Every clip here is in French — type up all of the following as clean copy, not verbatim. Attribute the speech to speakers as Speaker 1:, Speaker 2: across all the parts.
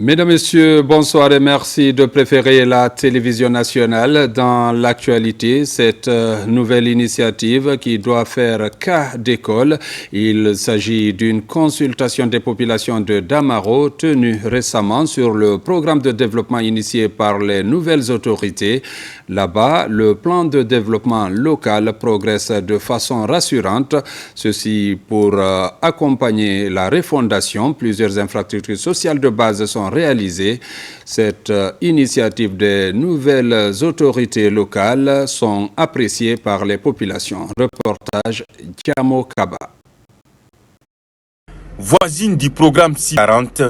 Speaker 1: Mesdames, Messieurs, bonsoir et merci de préférer la télévision nationale dans l'actualité. Cette nouvelle initiative qui doit faire cas d'école. Il s'agit d'une consultation des populations de Damaro tenue récemment sur le programme de développement initié par les nouvelles autorités. Là-bas, le plan de développement local progresse de façon rassurante. Ceci pour accompagner la refondation. Plusieurs infrastructures sociales de base sont réalisées. Cette initiative des nouvelles autorités locales sont appréciées par les populations. Reportage Diamo Kaba.
Speaker 2: Voisine du programme 640,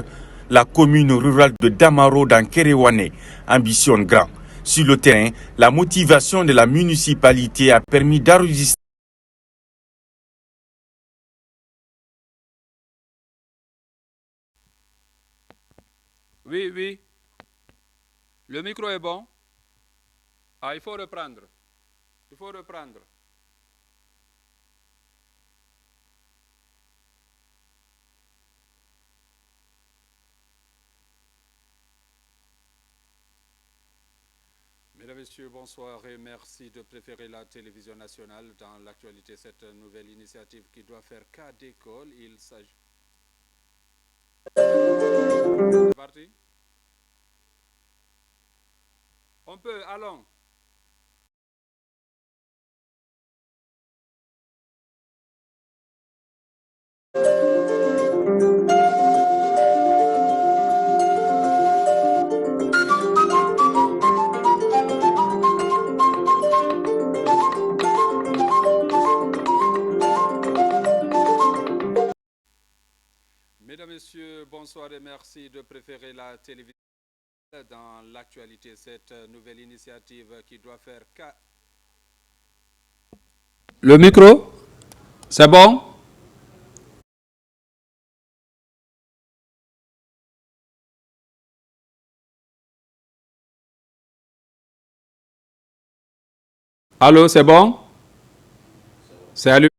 Speaker 2: la commune rurale de Damaro dans Kerewane ambitionne grand. Sur le terrain, la motivation de la municipalité a permis d'enregistrer.
Speaker 1: Oui. Le micro est bon. Ah, il faut reprendre. Mesdames, Messieurs, bonsoir et merci de préférer la télévision nationale dans l'actualité. Cette nouvelle initiative qui doit faire cas d'école, il s'agit... C'est parti. On peut, allons. Mesdames, Messieurs, bonsoir et merci de préférer la télévision dans l'actualité. Cette nouvelle initiative qui doit faire cas... Le micro, c'est bon? Allô, c'est bon? C'est allumé.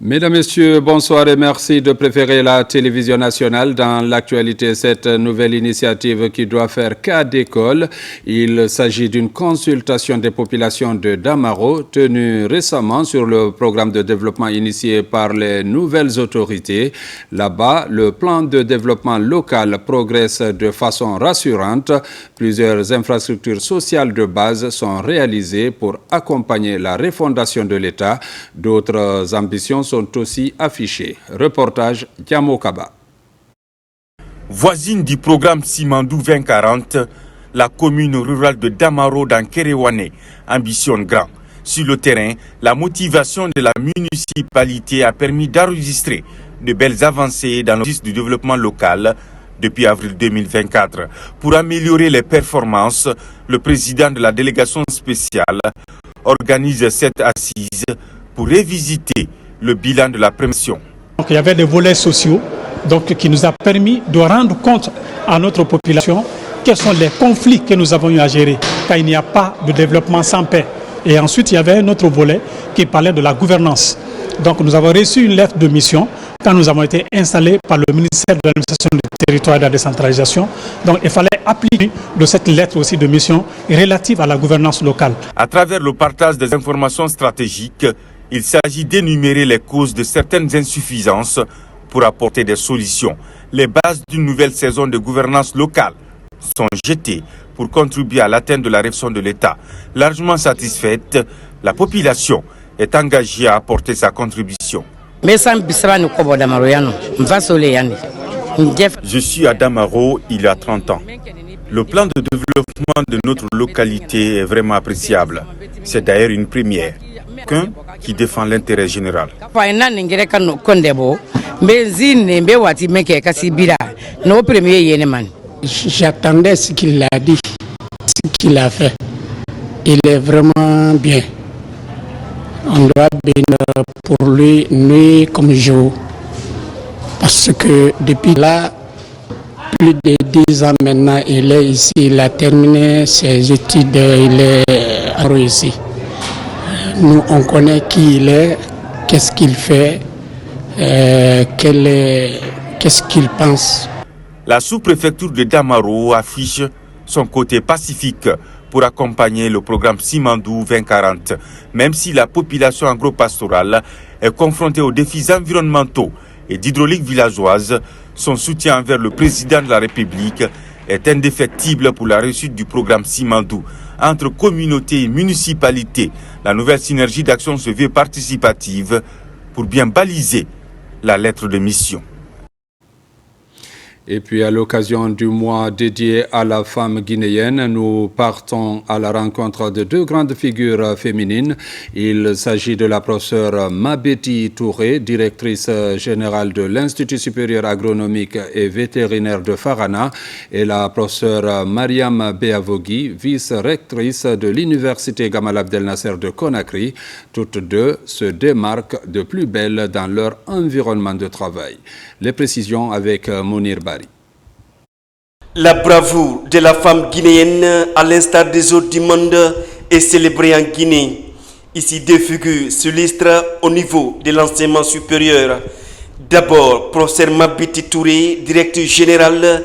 Speaker 1: Mesdames, Messieurs, bonsoir et merci de préférer la télévision nationale dans l'actualité. Cette nouvelle initiative qui doit faire cas d'école. Il s'agit d'une consultation des populations de Damaro tenue récemment sur le programme de développement initié par les nouvelles autorités. Là-bas, le plan de développement local progresse de façon rassurante. Plusieurs infrastructures sociales de base sont réalisées pour accompagner la refondation de l'État. D'autres ambitions sont aussi affichés. Reportage Diamo Kaba.
Speaker 2: Voisine du programme Simandou 2040, la commune rurale de Damaro dans Kerewane ambitionne grand. Sur le terrain, la motivation de la municipalité a permis d'enregistrer de belles avancées dans le du développement local depuis avril 2024. Pour améliorer les performances, le président de la délégation spéciale organise cette assise pour révisiter le bilan de la prévention.
Speaker 3: Donc, il y avait des volets sociaux qui nous a permis de rendre compte à notre population quels sont les conflits que nous avons eu à gérer, car il n'y a pas de développement sans paix. Et ensuite, il y avait un autre volet qui parlait de la gouvernance. Donc nous avons reçu une lettre de mission quand nous avons été installés par le ministère de l'administration du territoire et de la décentralisation. Donc il fallait appliquer de cette lettre aussi de mission relative à la gouvernance locale.
Speaker 2: À travers le partage des informations stratégiques, il s'agit d'énumérer les causes de certaines insuffisances pour apporter des solutions. Les bases d'une nouvelle saison de gouvernance locale sont jetées pour contribuer à l'atteinte de la réforme de l'État. Largement satisfaite, la population est engagée à apporter sa contribution. Je suis à Damaro il y a 30 ans. Le plan de développement de notre localité est vraiment appréciable. C'est d'ailleurs une première. qu'un qui défend l'intérêt général.
Speaker 4: J'attendais ce qu'il a dit, ce qu'il a fait. Il est vraiment bien. On doit bénir pour lui, nuit comme jour. Parce que depuis là, plus de 10 ans maintenant, il est ici, il a terminé ses études, il est ici. Nous, on connaît qui il est, qu'est-ce qu'il fait, qu'est-ce qu'il pense.
Speaker 2: La sous-préfecture de Damaro affiche son côté pacifique pour accompagner le programme Simandou 2040, même si la population agro-pastorale est confrontée aux défis environnementaux et d'hydraulique villageoise. Son soutien envers le président de la République est indéfectible pour la réussite du programme Simandou. Entre communautés et municipalités, la nouvelle synergie d'action se veut participative pour bien baliser la lettre de mission.
Speaker 1: Et puis à l'occasion du mois dédié à la femme guinéenne, nous partons à la rencontre de deux grandes figures féminines. Il s'agit de la professeure Mabeti Touré, directrice générale de l'Institut supérieur agronomique et vétérinaire de Farana, et la professeure Mariam Beavogui, vice-rectrice de l'Université Gamal Abdel Nasser de Conakry. Toutes deux se démarquent de plus belle dans leur environnement de travail. Les précisions avec Mounir Bari.
Speaker 5: La bravoure de la femme guinéenne, à l'instar des autres du monde, est célébrée en Guinée. Ici, deux figures s'illustrent au niveau de l'enseignement supérieur. D'abord, professeur Mabeti Touré, directrice générale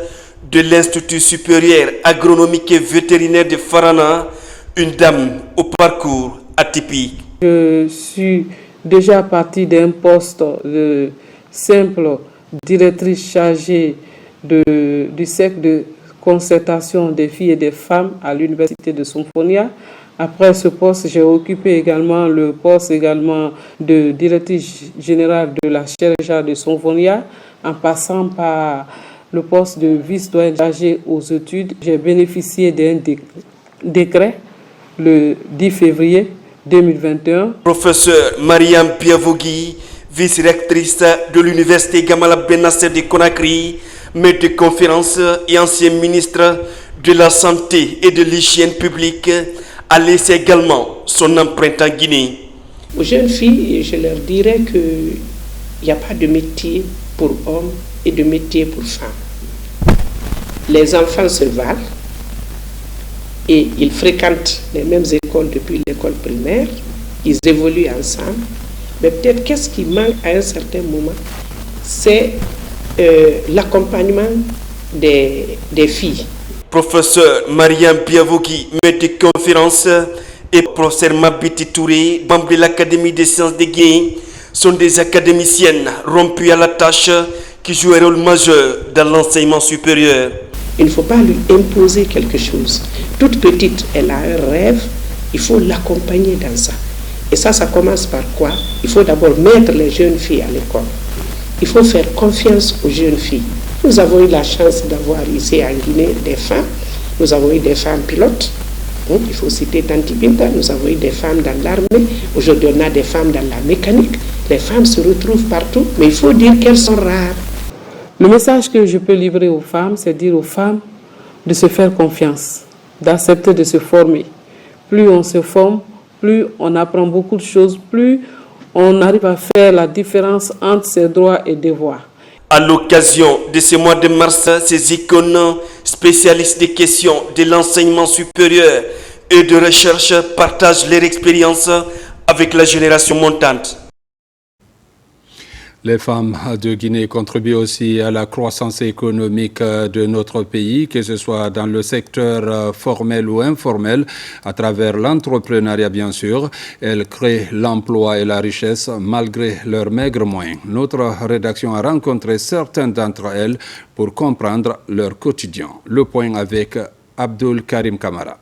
Speaker 5: de l'Institut supérieur agronomique et vétérinaire de Farana, une dame au parcours atypique.
Speaker 6: Je suis déjà partie d'un poste de simple directrice chargée du cercle de concertation des filles et des femmes à l'université de Somphonia. Après ce poste, j'ai occupé également le poste de directrice générale de la chaire de Somphonia, en passant par le poste de vice-doyen chargé aux études. J'ai bénéficié d'un décret le 10 février 2021.
Speaker 5: Professeur Mariam Biavogui, vice-rectrice de l'Université Gamal Abdel Nasser de Conakry, maître de conférence et ancien ministre de la Santé et de l'Hygiène publique, a laissé également son empreinte en Guinée.
Speaker 4: Aux jeunes filles, je leur dirais qu'il n'y a pas de métier pour hommes et de métier pour femmes. Les enfants se valent et ils fréquentent les mêmes écoles depuis l'école primaire, ils évoluent ensemble, mais peut-être qu'est-ce qui manque à un certain moment, c'est l'accompagnement des filles.
Speaker 5: Professeur Mariam Biavogui, maître de conférence, et professeur Mabeti Touré, membre de l'Académie des sciences de Guinée, sont des académiciennes rompues à la tâche qui jouent un rôle majeur dans l'enseignement supérieur.
Speaker 4: Il ne faut pas lui imposer quelque chose. Toute petite, elle a un rêve, il faut l'accompagner dans ça. Et ça commence par quoi? Il faut d'abord mettre les jeunes filles à l'école. Il faut faire confiance aux jeunes filles. Nous avons eu la chance d'avoir ici en Guinée des femmes. Nous avons eu des femmes pilotes. Il faut citer Tanti Binta. Nous avons eu des femmes dans l'armée. Aujourd'hui, on a des femmes dans la mécanique. Les femmes se retrouvent partout, mais il faut dire qu'elles sont rares.
Speaker 6: Le message que je peux livrer aux femmes, c'est dire aux femmes de se faire confiance, d'accepter de se former. Plus on se forme, plus on apprend beaucoup de choses, plus on arrive à faire la différence entre ses droits et devoirs.
Speaker 5: À l'occasion de ce mois de mars, ces icônes spécialistes des questions de l'enseignement supérieur et de recherche partagent leur expérience avec la génération montante.
Speaker 1: Les femmes de Guinée contribuent aussi à la croissance économique de notre pays, que ce soit dans le secteur formel ou informel, à travers l'entrepreneuriat bien sûr. Elles créent l'emploi et la richesse malgré leurs maigres moyens. Notre rédaction a rencontré certaines d'entre elles pour comprendre leur quotidien. Le point avec Abdul Karim Kamara.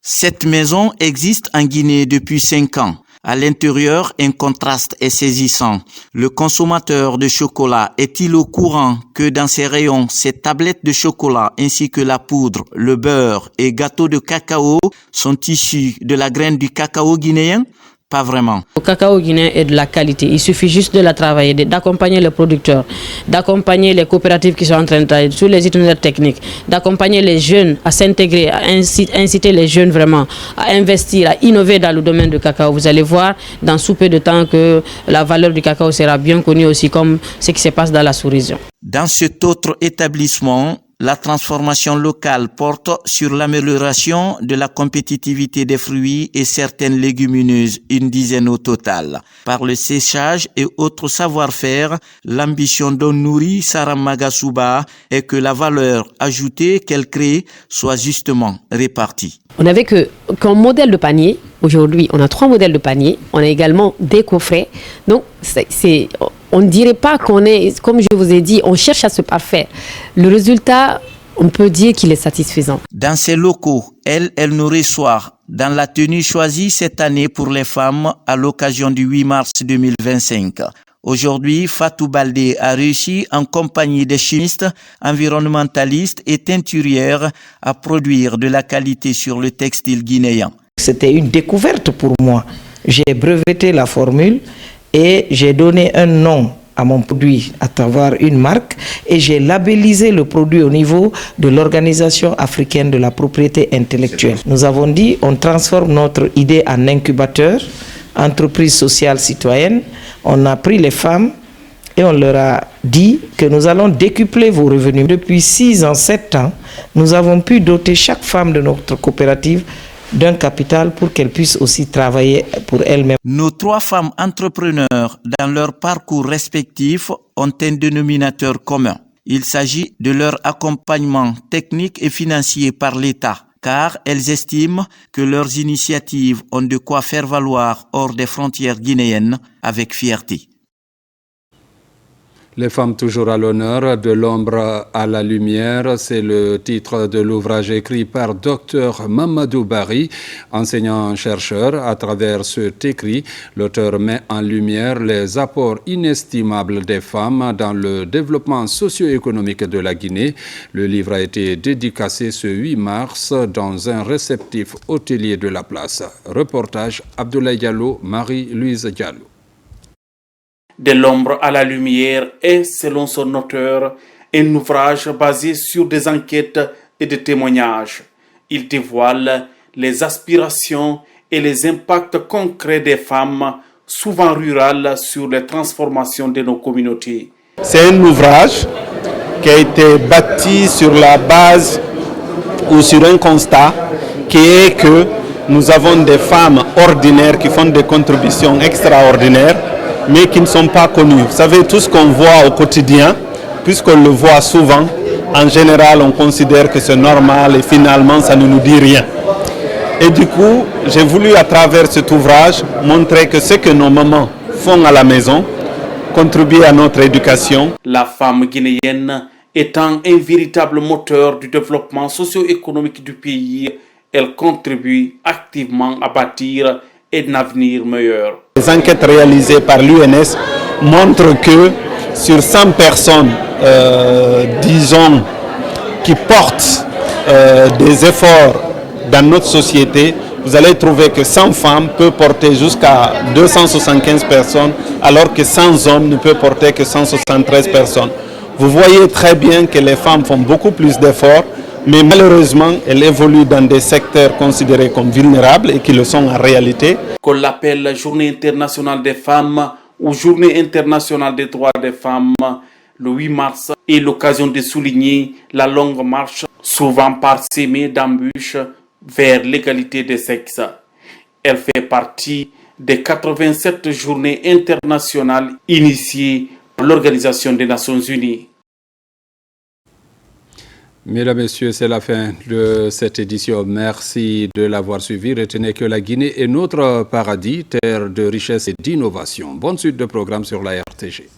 Speaker 7: Cette maison existe en Guinée depuis 5 ans. À l'intérieur, un contraste est saisissant. Le consommateur de chocolat est-il au courant que dans ses rayons, ces tablettes de chocolat ainsi que la poudre, le beurre et gâteaux de cacao sont issus de la graine du cacao guinéen? Pas vraiment.
Speaker 8: Le cacao guinéen est de la qualité. Il suffit juste de la travailler, d'accompagner les producteurs, d'accompagner les coopératives qui sont en train de travailler sur les itinéraires techniques, d'accompagner les jeunes à s'intégrer, à inciter les jeunes vraiment à investir, à innover dans le domaine du cacao. Vous allez voir dans sous peu de temps que la valeur du cacao sera bien connue aussi, comme ce qui se passe dans la sous-région.
Speaker 7: Dans cet autre établissement, la transformation locale porte sur l'amélioration de la compétitivité des fruits et certaines légumineuses, une dizaine au total. Par le séchage et autres savoir-faire, l'ambition dont nourrit Saram Magasuba est que la valeur ajoutée qu'elle crée soit justement répartie.
Speaker 9: On n'avait qu'un modèle de panier. Aujourd'hui, on a 3 modèles de panier. On a également des coffrets. Donc, on ne dirait pas qu'on est, comme je vous ai dit, on cherche à se parfaire. Le résultat, on peut dire qu'il est satisfaisant.
Speaker 7: Dans ces locaux, elle nous reçoit dans la tenue choisie cette année pour les femmes à l'occasion du 8 mars 2025. Aujourd'hui, Fatou Baldé a réussi en compagnie des chimistes, environnementalistes et teinturières à produire de la qualité sur le textile guinéen.
Speaker 10: C'était une découverte pour moi. J'ai breveté la formule et j'ai donné un nom à mon produit à travers une marque et j'ai labellisé le produit au niveau de l'Organisation africaine de la propriété intellectuelle. Nous avons dit on transforme notre idée en incubateur, entreprise sociale citoyenne. On a pris les femmes et on leur a dit que nous allons décupler vos revenus. Depuis 6 ans, 7 ans, nous avons pu doter chaque femme de notre coopérative d'un capital pour qu'elle puisse aussi travailler pour elle-même.
Speaker 7: Nos 3 femmes entrepreneurs, dans leur parcours respectif, ont un dénominateur commun. Il s'agit de leur accompagnement technique et financier par l'État, car elles estiment que leurs initiatives ont de quoi faire valoir hors des frontières guinéennes avec fierté.
Speaker 1: Les femmes toujours à l'honneur, de l'ombre à la lumière, c'est le titre de l'ouvrage écrit par Dr Mamadou Bari, enseignant-chercheur. À travers cet écrit, l'auteur met en lumière les apports inestimables des femmes dans le développement socio-économique de la Guinée. Le livre a été dédicacé ce 8 mars dans un réceptif hôtelier de la place. Reportage Abdoulaye Diallo, Marie-Louise Diallo.
Speaker 11: De l'ombre à la lumière est, selon son auteur, un ouvrage basé sur des enquêtes et des témoignages. Il dévoile les aspirations et les impacts concrets des femmes, souvent rurales, sur les transformations de nos communautés.
Speaker 12: C'est un ouvrage qui a été bâti sur la base ou sur un constat qui est que nous avons des femmes ordinaires qui font des contributions extraordinaires, mais qui ne sont pas connus. Vous savez, tout ce qu'on voit au quotidien, puisqu'on le voit souvent, en général, on considère que c'est normal et finalement, ça ne nous dit rien. Et du coup, j'ai voulu, à travers cet ouvrage, montrer que ce que nos mamans font à la maison contribue à notre éducation.
Speaker 11: La femme guinéenne étant un véritable moteur du développement socio-économique du pays, elle contribue activement à bâtir un avenir meilleur.
Speaker 12: Les enquêtes réalisées par l'UNS montrent que sur 100 personnes, disons, qui portent des efforts dans notre société, vous allez trouver que 100 femmes peuvent porter jusqu'à 275 personnes, alors que 100 hommes ne peuvent porter que 173 personnes. Vous voyez très bien que les femmes font beaucoup plus d'efforts, mais malheureusement, elles évoluent dans des secteurs considérés comme vulnérables et qui le sont en réalité.
Speaker 11: Qu'on l'appelle Journée internationale des femmes ou Journée internationale des droits des femmes, le 8 mars est l'occasion de souligner la longue marche, souvent parsemée d'embûches vers l'égalité des sexes. Elle fait partie des 87 journées internationales initiées par l'Organisation des Nations Unies.
Speaker 1: Mesdames, Messieurs, c'est la fin de cette édition. Merci de l'avoir suivi. Retenez que la Guinée est notre paradis, terre de richesse et d'innovation. Bonne suite de programme sur la RTG.